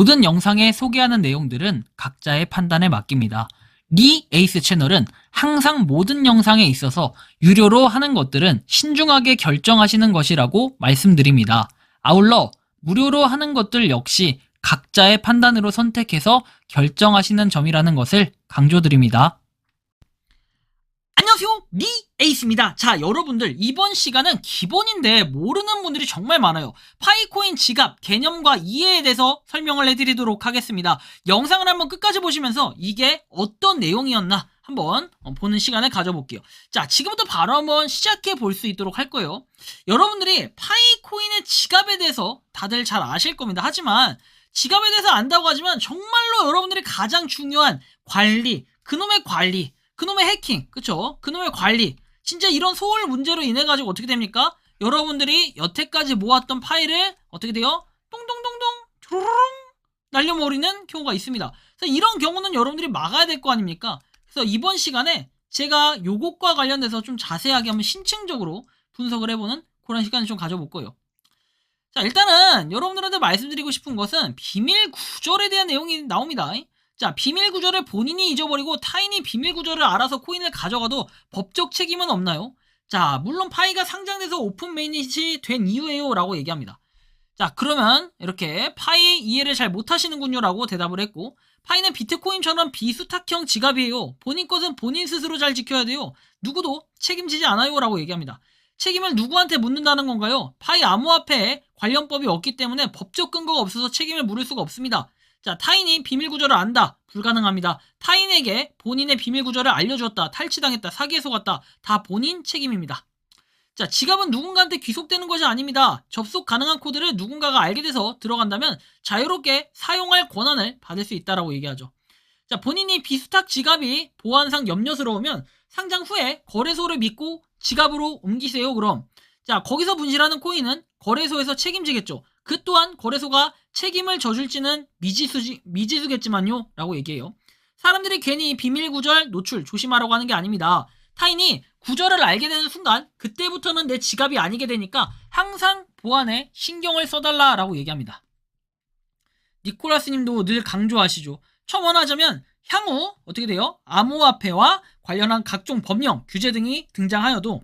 모든 영상에 소개하는 내용들은 각자의 판단에 맡깁니다. 리 에이스 채널은 항상 모든 영상에 있어서 유료로 하는 것들은 신중하게 결정하시는 것이라고 말씀드립니다. 아울러 무료로 하는 것들 역시 각자의 판단으로 선택해서 결정하시는 점이라는 것을 강조드립니다. 안녕하세요, 리 에이스입니다. 자, 여러분들 이번 시간은 기본인데 모르는 분들이 정말 많아요. 파이코인 지갑 개념과 이해에 대해서 설명을 해드리도록 하겠습니다. 영상을 한번 끝까지 보시면서 이게 어떤 내용이었나 한번 보는 시간을 가져볼게요. 자, 지금부터 바로 한번 시작해 볼 수 있도록 할 거예요. 여러분들이 파이코인의 지갑에 대해서 다들 잘 아실 겁니다. 하지만 지갑에 대해서 안다고 하지만 정말로 여러분들이 가장 중요한 관리, 그놈의 관리, 그놈의 해킹, 그쵸? 그놈의 관리, 진짜 이런 소홀 문제로 인해 가지고 어떻게 됩니까? 여러분들이 여태까지 모았던 파일을 어떻게 돼요? 똥똥똥똥 조르릉 날려버리는 경우가 있습니다. 그래서 이런 경우는 여러분들이 막아야 될 거 아닙니까? 그래서 이번 시간에 제가 요것과 관련돼서 좀 자세하게 한번 심층적으로 분석을 해보는 그런 시간을 좀 가져볼 거예요. 자, 일단은 여러분들한테 말씀드리고 싶은 것은 비밀 구절에 대한 내용이 나옵니다. 자, 비밀 구절을 본인이 잊어버리고 타인이 비밀 구절을 알아서 코인을 가져가도 법적 책임은 없나요? 자, 물론 파이가 상장돼서 오픈 매닛이 된 이유예요 라고 얘기합니다. 자, 그러면 이렇게 파이 이해를 잘 못하시는군요 라고 대답을 했고, 파이는 비트코인처럼 비수탁형 지갑이에요. 본인 것은 본인 스스로 잘 지켜야 돼요. 누구도 책임지지 않아요 라고 얘기합니다. 책임을 누구한테 묻는다는 건가요? 파이 암호화폐에 관련법이 없기 때문에 법적 근거가 없어서 책임을 물을 수가 없습니다. 자, 타인이 비밀 구절을 안다. 불가능합니다. 타인에게 본인의 비밀 구절을 알려주었다. 탈취당했다. 사기에 속았다. 다 본인 책임입니다. 자, 지갑은 누군가한테 귀속되는 것이 아닙니다. 접속 가능한 코드를 누군가가 알게 돼서 들어간다면 자유롭게 사용할 권한을 받을 수 있다라고 얘기하죠. 자, 본인이 비수탁 지갑이 보안상 염려스러우면 상장 후에 거래소를 믿고 지갑으로 옮기세요. 그럼 자, 거기서 분실하는 코인은 거래소에서 책임지겠죠. 그 또한 거래소가 책임을 져줄지는 미지수겠지만요 라고 얘기해요. 사람들이 괜히 비밀 구절 노출 조심하라고 하는 게 아닙니다. 타인이 구절을 알게 되는 순간 그때부터는 내 지갑이 아니게 되니까 항상 보안에 신경을 써달라 라고 얘기합니다. 니콜라스님도 늘 강조하시죠. 첨언하자면 향후 어떻게 돼요? 암호화폐와 관련한 각종 법령, 규제 등이 등장하여도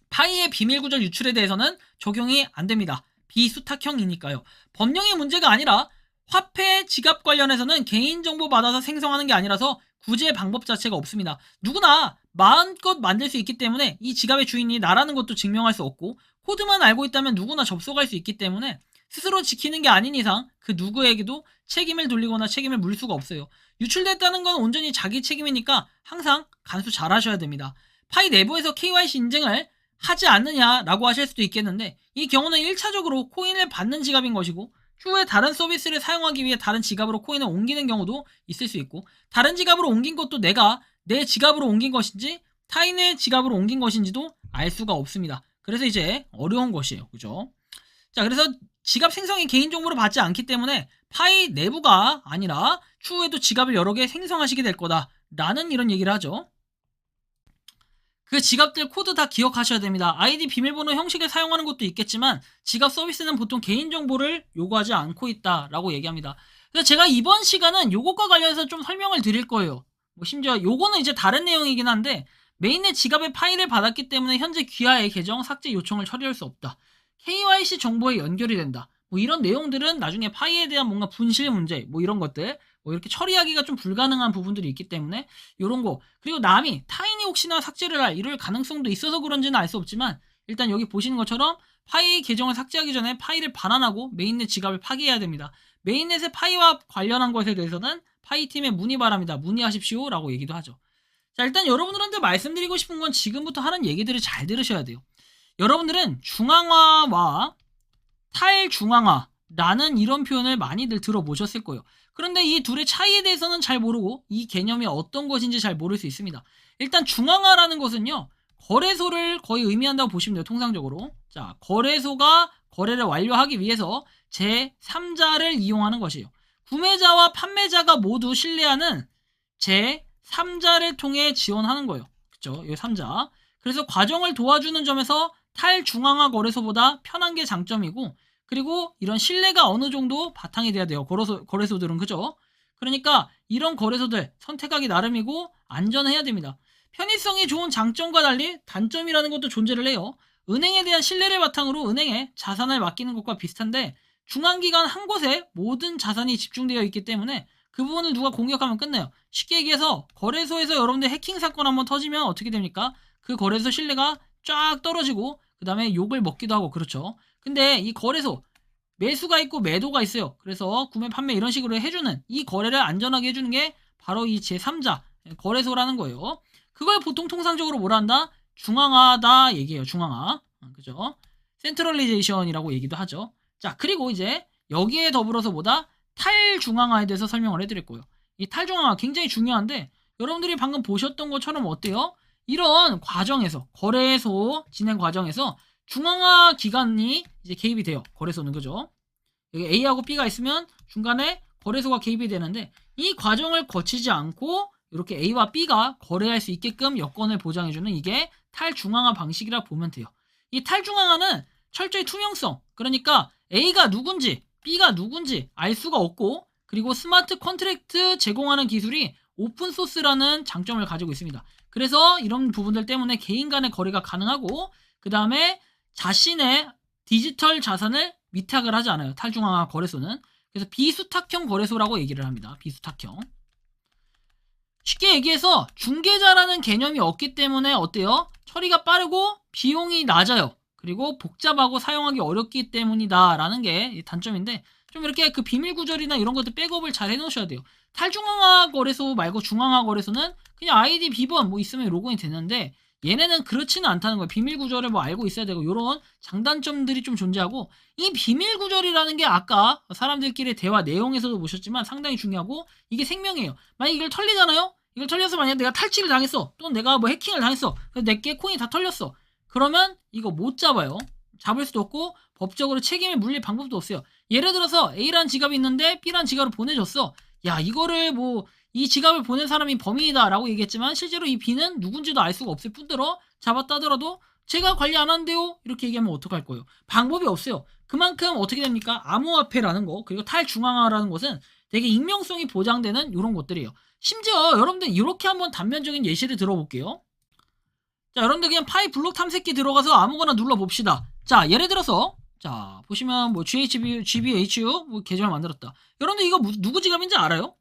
파이의 비밀 구절 유출에 대해서는 적용이 안 됩니다. 비수탁형이니까요. 법령의 문제가 아니라 화폐 지갑 관련해서는 개인정보 받아서 생성하는 게 아니라서 구제 방법 자체가 없습니다. 누구나 마음껏 만들 수 있기 때문에 이 지갑의 주인이 나라는 것도 증명할 수 없고 코드만 알고 있다면 누구나 접속할 수 있기 때문에 스스로 지키는 게 아닌 이상 그 누구에게도 책임을 돌리거나 책임을 물 수가 없어요. 유출됐다는 건 온전히 자기 책임이니까 항상 간수 잘 하셔야 됩니다. 파이 내부에서 KYC 인증을 하지 않느냐라고 하실 수도 있겠는데 이 경우는 1차적으로 코인을 받는 지갑인 것이고 추후에 다른 서비스를 사용하기 위해 다른 지갑으로 코인을 옮기는 경우도 있을 수 있고 다른 지갑으로 옮긴 것도 내가 내 지갑으로 옮긴 것인지 타인의 지갑으로 옮긴 것인지도 알 수가 없습니다. 그래서 이제 어려운 것이에요. 그죠? 자, 그래서 지갑 생성이 개인정보로 받지 않기 때문에 파이 내부가 아니라 추후에도 지갑을 여러 개 생성하시게 될 거다 라는 이런 얘기를 하죠. 그 지갑들 코드 다 기억하셔야 됩니다. 아이디 비밀번호 형식을 사용하는 것도 있겠지만 지갑 서비스는 보통 개인정보를 요구하지 않고 있다라고 얘기합니다. 그래서 제가 이번 시간은 요것과 관련해서 좀 설명을 드릴 거예요. 뭐 심지어 요거는 이제 다른 내용이긴 한데 메인넷 지갑의 파일을 받았기 때문에 현재 귀하의 계정 삭제 요청을 처리할 수 없다. KYC 정보에 연결이 된다. 뭐 이런 내용들은 나중에 파이에 대한 뭔가 분실 문제 뭐 이런 것들 뭐 이렇게 처리하기가 좀 불가능한 부분들이 있기 때문에 요런 거 그리고 남이 타인이 혹시나 삭제를 할 이럴 가능성도 있어서 그런지는 알 수 없지만 일단 여기 보시는 것처럼 파이 계정을 삭제하기 전에 파이를 반환하고 메인넷 지갑을 파괴해야 됩니다. 메인넷의 파이와 관련한 것에 대해서는 파이팀에 문의 바랍니다. 문의하십시오 라고 얘기도 하죠. 자, 일단 여러분들한테 말씀드리고 싶은 건 지금부터 하는 얘기들을 잘 들으셔야 돼요. 여러분들은 중앙화와 탈중앙화라는 이런 표현을 많이들 들어보셨을 거예요. 그런데 이 둘의 차이에 대해서는 잘 모르고 이 개념이 어떤 것인지 잘 모를 수 있습니다. 일단 중앙화라는 것은요. 거래소를 거의 의미한다고 보시면 돼요. 통상적으로. 자, 거래소가 거래를 완료하기 위해서 제3자를 이용하는 것이에요. 구매자와 판매자가 모두 신뢰하는 제3자를 통해 지원하는 거예요. 그쵸? 이 3자. 그래서 과정을 도와주는 점에서 탈중앙화 거래소보다 편한 게 장점이고 그리고 이런 신뢰가 어느 정도 바탕이 돼야 돼요. 거래소들은. 그죠? 그러니까 이런 거래소들 선택하기 나름이고 안전해야 됩니다. 편의성이 좋은 장점과 달리 단점이라는 것도 존재를 해요. 은행에 대한 신뢰를 바탕으로 은행에 자산을 맡기는 것과 비슷한데 중앙기관 한 곳에 모든 자산이 집중되어 있기 때문에 그 부분을 누가 공격하면 끝나요. 쉽게 얘기해서 거래소에서 여러분들 해킹 사건 한번 터지면 어떻게 됩니까? 그 거래소 신뢰가 쫙 떨어지고 그 다음에 욕을 먹기도 하고 그렇죠. 근데 이 거래소 매수가 있고 매도가 있어요. 그래서 구매, 판매 이런 식으로 해주는 이 거래를 안전하게 해주는 게 바로 이 제3자 거래소라는 거예요. 그걸 보통 통상적으로 뭐라 한다? 중앙화다 얘기해요. 중앙화. 그죠? 센트럴리제이션이라고 얘기도 하죠. 자, 그리고 이제 여기에 더불어서 뭐다? 탈중앙화에 대해서 설명을 해드릴 거예요. 이 탈중앙화 굉장히 중요한데 여러분들이 방금 보셨던 것처럼 어때요? 이런 과정에서 거래소 진행 과정에서 중앙화 기관이 이제 개입이 돼요. 거래소는. 그죠? 여기 A하고 B가 있으면 중간에 거래소가 개입이 되는데 이 과정을 거치지 않고 이렇게 A와 B가 거래할 수 있게끔 여건을 보장해주는 이게 탈중앙화 방식이라 보면 돼요. 이 탈중앙화는 철저히 투명성, 그러니까 A가 누군지 B가 누군지 알 수가 없고 그리고 스마트 컨트랙트 제공하는 기술이 오픈소스라는 장점을 가지고 있습니다. 그래서 이런 부분들 때문에 개인 간의 거래가 가능하고 그 다음에 자신의 디지털 자산을 위탁을 하지 않아요. 탈중앙화 거래소는. 그래서 비수탁형 거래소라고 얘기를 합니다. 비수탁형. 쉽게 얘기해서 중개자라는 개념이 없기 때문에 어때요? 처리가 빠르고 비용이 낮아요. 그리고 복잡하고 사용하기 어렵기 때문이다 라는 게 단점인데 좀 이렇게 그 비밀 구절이나 이런 것들 백업을 잘 해놓으셔야 돼요. 탈중앙화 거래소 말고 중앙화 거래소는 그냥 아이디 비번 뭐 있으면 로그인이 되는데 얘네는 그렇지는 않다는 거예요. 비밀 구절을 뭐 알고 있어야 되고 이런 장단점들이 좀 존재하고 이 비밀 구절이라는 게 아까 사람들끼리 대화 내용에서도 보셨지만 상당히 중요하고 이게 생명이에요. 만약 이걸 털리잖아요? 이걸 털려서 만약 내가 탈취를 당했어 또는 내가 뭐 해킹을 당했어 그래서 내게 코인이 다 털렸어 그러면 이거 못 잡아요. 잡을 수도 없고 법적으로 책임을 물릴 방법도 없어요. 예를 들어서 A라는 지갑이 있는데 B라는 지갑을 보내줬어. 야 이거를 뭐 이 지갑을 보낸 사람이 범인이다 라고 얘기했지만 실제로 이 B는 누군지도 알 수가 없을 뿐더러 잡았다 하더라도 제가 관리 안 한대요 이렇게 얘기하면 어떡할 거예요. 방법이 없어요. 그만큼 어떻게 됩니까? 암호화폐라는 거 그리고 탈중앙화라는 것은 되게 익명성이 보장되는 이런 것들이에요. 심지어 여러분들 이렇게 한번 단면적인 예시를 들어볼게요. 자, 여러분들 그냥 파이 블록 탐색기 들어가서 아무거나 눌러봅시다. 자, 예를 들어서 자 보시면 뭐 GBHU 뭐 계정을 만들었다. 여러분들 이거 누구 지갑인지 알아요?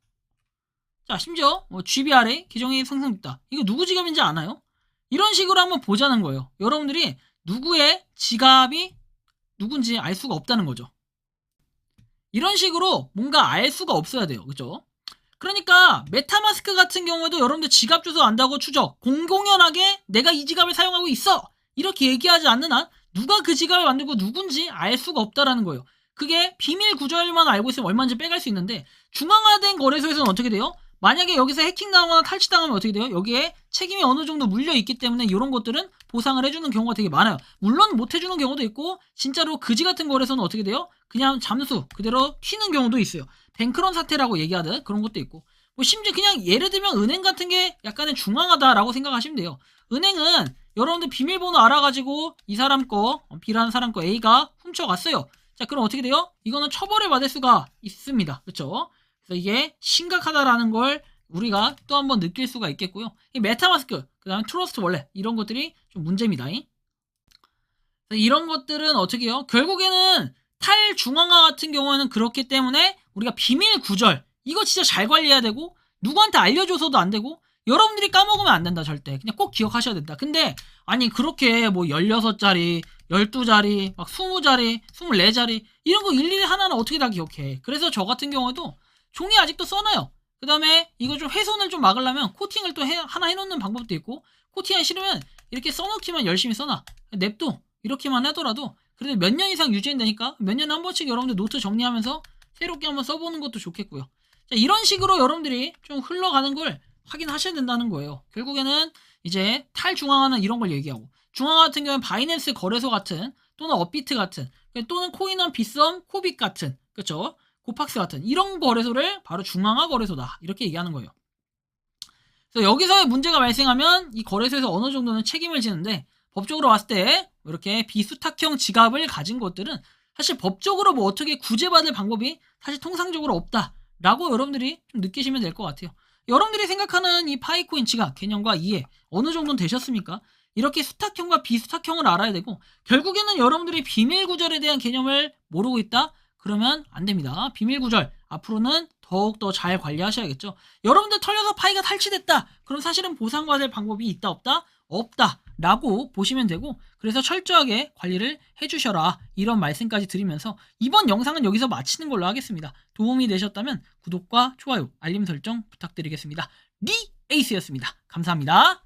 자, 심지어 뭐 GBRA 계정이 생성됐다. 이거 누구 지갑인지 아나요? 이런 식으로 한번 보자는 거예요. 여러분들이 누구의 지갑이 누군지 알 수가 없다는 거죠. 이런 식으로 뭔가 알 수가 없어야 돼요. 그죠? 그러니까 메타마스크 같은 경우에도 여러분들 지갑 주소 안다고 추적 공공연하게 내가 이 지갑을 사용하고 있어 이렇게 얘기하지 않는 한 누가 그 지갑을 만들고 누군지 알 수가 없다라는 거예요. 그게 비밀 구절만 알고 있으면 얼마인지 빼갈 수 있는데 중앙화된 거래소에서는 어떻게 돼요? 만약에 여기서 해킹당하거나 탈취당하면 어떻게 돼요? 여기에 책임이 어느 정도 물려있기 때문에 이런 것들은 보상을 해주는 경우가 되게 많아요. 물론 못 해주는 경우도 있고 진짜로 그지 같은 거래소는 어떻게 돼요? 그냥 잠수 그대로 튀는 경우도 있어요. 뱅크런 사태라고 얘기하듯 그런 것도 있고 뭐 심지어 그냥 예를 들면 은행 같은 게 약간은 중앙하다라고 생각하시면 돼요. 은행은 여러분들 비밀번호 알아가지고 이 사람 거 B라는 사람 거 A가 훔쳐갔어요. 자 그럼 어떻게 돼요? 이거는 처벌을 받을 수가 있습니다. 그렇죠? 그래서 이게 심각하다라는 걸 우리가 또 한번 느낄 수가 있겠고요. 이 메타마스크 그 다음에 트러스트 월렛 이런 것들이 좀 문제입니다. 이런 것들은 어떻게 해요? 결국에는 탈중앙화 같은 경우에는 그렇기 때문에 우리가 비밀 구절 이거 진짜 잘 관리해야 되고 누구한테 알려줘서도 안 되고 여러분들이 까먹으면 안 된다. 절대 그냥 꼭 기억하셔야 된다. 근데 아니 그렇게 뭐 16자리 12자리 막 20자리 24자리 이런 거 일일이 하나는 어떻게 다 기억해. 그래서 저 같은 경우에도 종이 아직도 써놔요. 그 다음에 이거 좀 훼손을 좀 막으려면 코팅을 또 하나 해놓는 방법도 있고 코팅하기 싫으면 이렇게 써놓기만 열심히 써놔. 냅둬 이렇게만 하더라도 그래도 몇 년 이상 유지된다니까 몇 년에 한 번씩 여러분들 노트 정리하면서 새롭게 한번 써보는 것도 좋겠고요. 자, 이런 식으로 여러분들이 좀 흘러가는 걸 확인하셔야 된다는 거예요. 결국에는 이제 탈중앙화는 이런 걸 얘기하고 중앙화 같은 경우는 바이낸스 거래소 같은 또는 업비트 같은 또는 코인원 빗썸 코빅 같은 그렇죠? 고팍스 같은 이런 거래소를 바로 중앙화 거래소다 이렇게 얘기하는 거예요. 그래서 여기서의 문제가 발생하면 이 거래소에서 어느 정도는 책임을 지는데 법적으로 봤을 때 이렇게 비수탁형 지갑을 가진 것들은 사실 법적으로 뭐 어떻게 구제받을 방법이 사실 통상적으로 없다라고 여러분들이 좀 느끼시면 될 것 같아요. 여러분들이 생각하는 이 파이코인 지갑 개념과 이해 어느 정도는 되셨습니까? 이렇게 수탁형과 비수탁형을 알아야 되고, 결국에는 여러분들이 비밀 구절에 대한 개념을 모르고 있다? 그러면 안 됩니다. 비밀 구절 앞으로는 더욱더 잘 관리하셔야겠죠. 여러분들 털려서 파이가 탈취됐다. 그럼 사실은 보상받을 방법이 있다 없다? 없다 라고 보시면 되고, 그래서 철저하게 관리를 해주셔라, 이런 말씀까지 드리면서 이번 영상은 여기서 마치는 걸로 하겠습니다. 도움이 되셨다면 구독과 좋아요, 알림 설정 부탁드리겠습니다. 리 에이스였습니다. 감사합니다.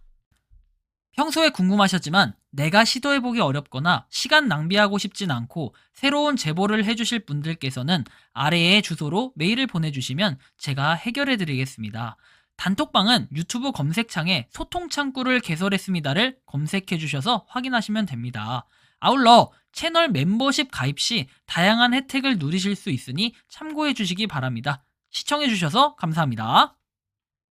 평소에 궁금하셨지만 내가 시도해보기 어렵거나 시간 낭비하고 싶진 않고 새로운 제보를 해주실 분들께서는 아래의 주소로 메일을 보내주시면 제가 해결해드리겠습니다. 단톡방은 유튜브 검색창에 소통창구를 개설했습니다를 검색해주셔서 확인하시면 됩니다. 아울러 채널 멤버십 가입 시 다양한 혜택을 누리실 수 있으니 참고해주시기 바랍니다. 시청해주셔서 감사합니다.